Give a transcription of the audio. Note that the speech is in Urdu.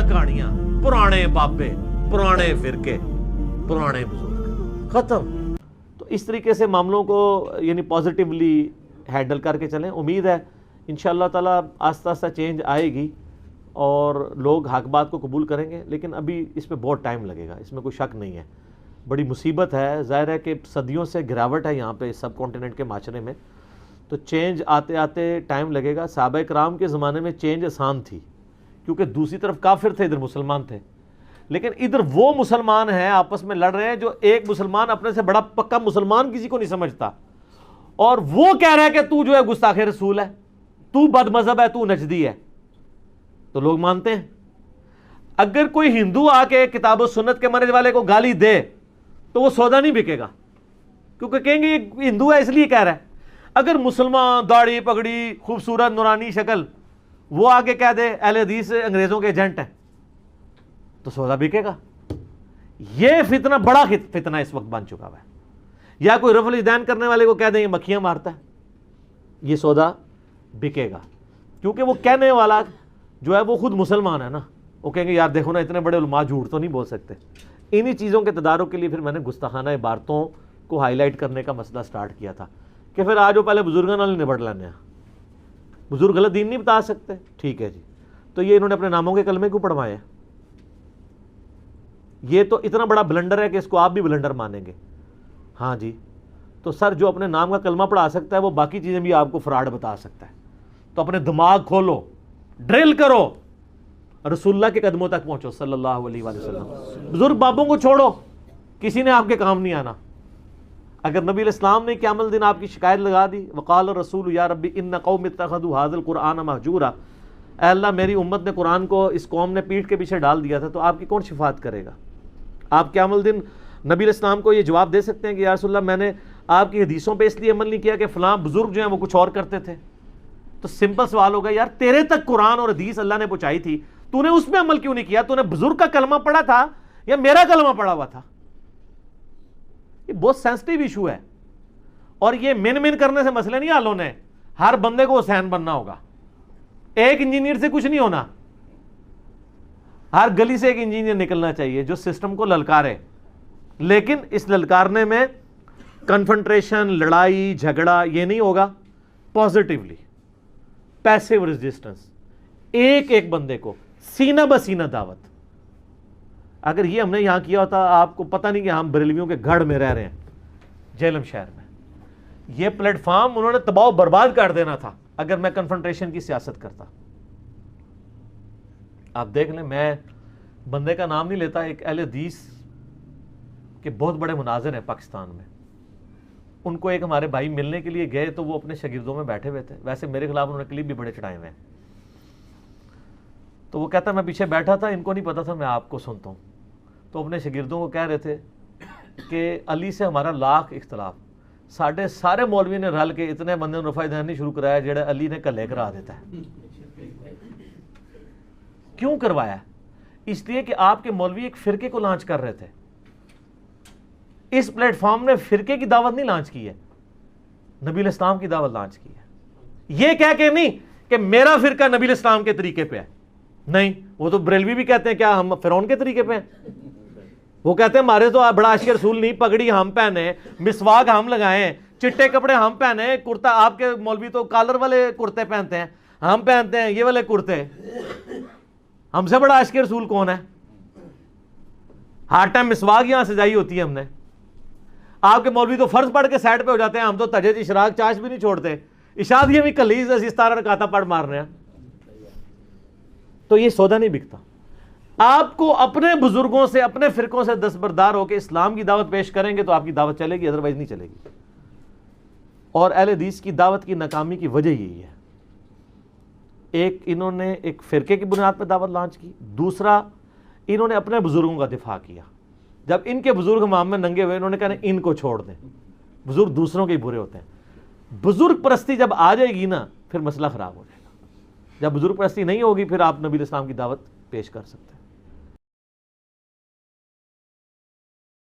کہانیاں، پرانے بابے، پرانے فرقے، پرانے بزرگ، ختم۔ تو اس طریقے سے معاملوں کو یعنی پازیٹیولی ہینڈل کر کے چلیں۔ امید ہے انشاءاللہ تعالیٰ آہستہ آہستہ چینج آئے گی اور لوگ حق بات کو قبول کریں گے، لیکن ابھی اس پہ بہت ٹائم لگے گا، اس میں کوئی شک نہیں ہے۔ بڑی مصیبت ہے، ظاہر ہے کہ صدیوں سے گراوٹ ہے یہاں پہ سب کانٹیننٹ کے معاشرے میں، تو چینج آتے آتے ٹائم لگے گا۔ صحابہ کرام کے زمانے میں چینج آسان تھی، کیونکہ دوسری طرف کافر تھے، ادھر مسلمان تھے، لیکن ادھر وہ مسلمان ہیں آپس میں لڑ رہے ہیں جو ایک مسلمان اپنے سے بڑا پکا مسلمان کسی کو نہیں سمجھتا، اور وہ کہہ رہا ہے کہ تو جو ہے گستاخ رسول ہے، تو بد مذہب ہے، تو نجدی ہے، تو لوگ مانتے ہیں۔ اگر کوئی ہندو آ کے کتاب و سنت کے منہج والے کو گالی دے تو وہ سودا نہیں بکے گا، کیونکہ کہیں گے یہ ہندو ہے اس لیے کہہ رہا ہے۔ اگر مسلمان داڑھی پگڑی خوبصورت نورانی شکل وہ آ کے کہہ دے اہل حدیث انگریزوں کے ایجنٹ ہیں تو سودا بکے گا۔ یہ فتنہ بڑا فتنہ اس وقت بن چکا ہے۔ یا کوئی رفع الیدین کرنے والے کو کہہ دیں یہ مکھیاں مارتا ہے، یہ سودا بکے گا، کیونکہ وہ کہنے والا جو ہے وہ خود مسلمان ہے نا، وہ کہیں گے یار دیکھو نا اتنے بڑے علماء جھوٹ تو نہیں بول سکتے۔ انہی چیزوں کے تدارک کے لیے پھر میں نے گستاخانہ عبارتوں کو ہائی لائٹ کرنے کا مسئلہ سٹارٹ کیا تھا کہ پھر آج وہ پہلے بزرگوں نال نبڑ لینے ہیں، بزرگ غلط دین نہیں بتا سکتے، ٹھیک ہے جی، تو یہ انہوں نے اپنے ناموں کے کلمے کیوں پڑھوائے ہیں؟ یہ تو اتنا بڑا بلنڈر ہے کہ اس کو آپ بھی بلنڈر مانیں گے۔ ہاں جی، تو سر جو اپنے نام کا کلمہ پڑھا سکتا ہے وہ باقی چیزیں بھی آپ کو فراڈ بتا سکتا ہے، تو اپنے دماغ کھولو، ڈرل کرو، رسول اللہ کے قدموں تک پہنچو صلی اللہ علیہ وآلہ وسلم۔ بزرگ بابوں کو چھوڑو، کسی نے آپ کے کام نہیں آنا۔ اگر نبی علیہ السلام نے قیامت دن آپ کی شکایت لگا دی، وقال الرسول یا ربی ان قوم اتخذوا هذا القرآن مہجورا، اے اللہ میری امت نے قرآن کو اس قوم نے پیٹھ کے پیچھے ڈال دیا تھا، تو آپ کی کون شفاعت کرے گا؟ آپ قیامت دن نبی علیہ السلام کو یہ جواب دے سکتے ہیں کہ یا رسول اللہ میں نے آپ کی حدیثوں پہ اس لیے عمل نہیں کیا کہ فلاں بزرگ جو ہیں وہ کچھ اور کرتے تھے؟ تو سمپل سوال ہوگا یار تیرے تک قرآن اور حدیث اللہ نے پہنچائی تھی، تو نے اس پہ عمل کیوں نہیں کیا؟ تو نے بزرگ کا کلمہ پڑھا تھا یا میرا کلمہ پڑھا ہوا تھا؟ یہ بہت سینسٹیو ایشو ہے، اور یہ من کرنے سے مسئلے نہیں حل ہونے۔ ہر بندے کو حسین بننا ہوگا، ایک انجینئر سے کچھ نہیں ہونا، ہر گلی سے ایک انجینئر نکلنا چاہیے جو سسٹم کو للکارے، لیکن اس للکارنے میں کنفنٹریشن، لڑائی جھگڑا یہ نہیں ہوگا، پازیٹیولی پیسیو ریزسٹنس، ایک ایک بندے کو سینہ بسینہ دعوت۔ اگر یہ ہم نے یہاں کیا ہوتا، آپ کو پتہ نہیں کہ ہم بریلویوں کے گھر میں رہ رہے ہیں جہلم شہر میں۔ یہ پلیٹ فارم انہوں نے تباہ و برباد کر دینا تھا اگر میں کنفرنٹریشن کی سیاست کرتا۔ آپ دیکھ لیں، میں بندے کا نام نہیں لیتا، ایک اہل حدیث کے بہت بڑے مناظر ہیں پاکستان میں، ان کو ایک ہمارے بھائی ملنے کے لیے گئے تو وہ اپنے شاگردوں میں بیٹھے ہوئے تھے، ویسے میرے خلاف انہوں نے کلپ بھی بڑے چڑھائے ہوئے ہیں، تو وہ کہتا میں پیچھے بیٹھا تھا، ان کو نہیں پتا تھا میں آپ کو سنتا ہوں، تو اپنے شاگردوں کو کہہ رہے تھے کہ علی سے ہمارا لاکھ اختلاف، ساڑھے سارے مولوی نے رل کے اتنے بندے رفع دین شروع کرایا جڑے علی نے کلے کرا دیتا ہے۔ کیوں کروایا؟ اس لیے کہ آپ کے مولوی ایک فرقے کو لانچ کر رہے تھے۔ اس پلیٹ فارم نے فرقے کی دعوت نہیں لانچ کی ہے، نبی علیہ السلام کی دعوت لانچ کی ہے، یہ کہہ کے نہیں کہ میرا فرقہ نبی علیہ السلام کے طریقے پہ ہے، نہیں، وہ تو بریلوی بھی کہتے ہیں کیا ہم فرعون کے طریقے پہ ہیں؟ وہ کہتے ہیں ہمارے تو بڑا عاشق رسول نہیں، پگڑی ہم پہنے، مسواک ہم لگائیں، چٹے کپڑے ہم پہنے، کرتا آپ کے مولوی تو کالر والے کرتے پہنتے ہیں، ہم پہنتے ہیں یہ والے کرتے، ہم سے بڑا عاشق رسول کون ہے؟ ہر ٹائم مسواک یہاں سجائی ہوتی ہے ہم نے، آپ کے مولوی تو فرض پڑھ کے سائڈ پہ ہو جاتے ہیں، ہم تو تجد اشراق چاش بھی نہیں چھوڑتے، عشاء یہ بھی کلیز اس طرح رکعتہ پڑھ مار رہے ہیں، تو یہ سودا نہیں بکتا۔ آپ کو اپنے بزرگوں سے اپنے فرقوں سے دستبردار ہو کے اسلام کی دعوت پیش کریں گے تو آپ کی دعوت چلے گی، ادروائز نہیں چلے گی۔ اور اہل حدیث کی دعوت کی ناکامی کی وجہ یہی ہے، ایک انہوں نے ایک فرقے کی بنیاد پہ دعوت لانچ کی، دوسرا انہوں نے اپنے بزرگوں کا دفاع کیا۔ جب ان کے بزرگ ہمام میں ننگے ہوئے، انہوں نے کہا ان کو چھوڑ دیں، بزرگ دوسروں کے ہی برے ہوتے ہیں۔ بزرگ پرستی جب آ جائے گی نا پھر مسئلہ خراب ہو جائے گا، جب بزرگ پرستی نہیں ہوگی پھر آپ نبی علیہ السلام کی دعوت پیش کر سکتے ہیں۔